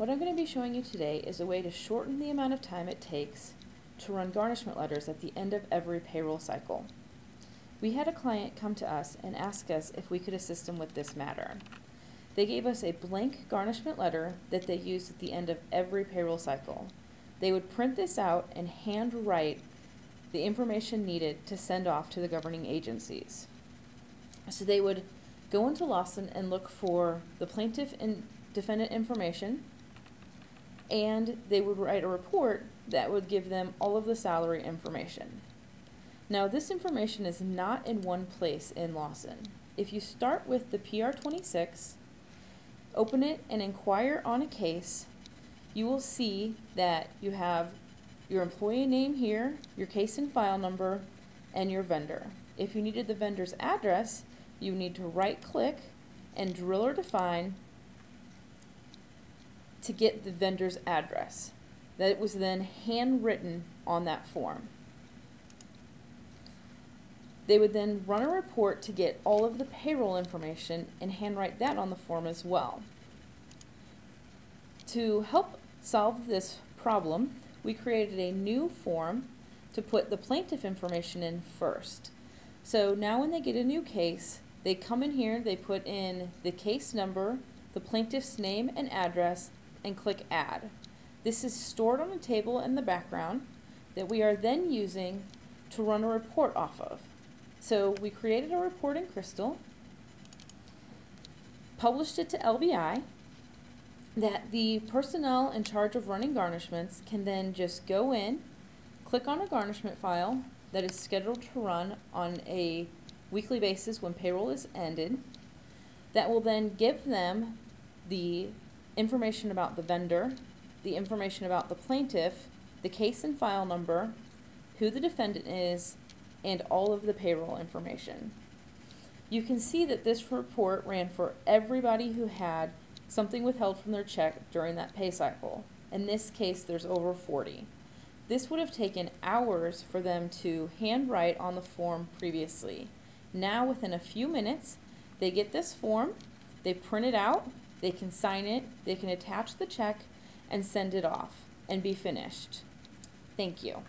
What I'm going to be showing you today is a way to shorten the amount of time it takes to run garnishment letters at the end of every payroll cycle. We had a client come to us and ask us if we could assist them with this matter. They gave us a blank garnishment letter that they used at the end of every payroll cycle. They would print this out and handwrite the information needed to send off to the governing agencies. So they would go into Lawson and look for the plaintiff and defendant information, and they would write a report that would give them all of the salary information. Now, this information is not in one place in Lawson. If you start with the PR-26, open it and inquire on a case, you will see that you have your employee name here, your case and file number, and your vendor. If you needed the vendor's address, you need to right-click and drill or define to get the vendor's address. That was then handwritten on that form. They would then run a report to get all of the payroll information and handwrite that on the form as well. To help solve this problem, we created a new form to put the plaintiff information in first. So now when they get a new case, they come in here, they put in the case number, the plaintiff's name and address, and click Add. This is stored on a table in the background that we are then using to run a report off of. So we created a report in Crystal, published it to LBI, that the personnel in charge of running garnishments can then just go in, click on a garnishment file that is scheduled to run on a weekly basis when payroll is ended. That will then give them the information about the vendor, the information about the plaintiff, the case and file number, who the defendant is, and all of the payroll information. You can see that this report ran for everybody who had something withheld from their check during that pay cycle. In this case, there's over 40. This would have taken hours for them to handwrite on the form previously. Now, within a few minutes, they get this form, they print it out, they can sign it, they can attach the check, and send it off and be finished. Thank you.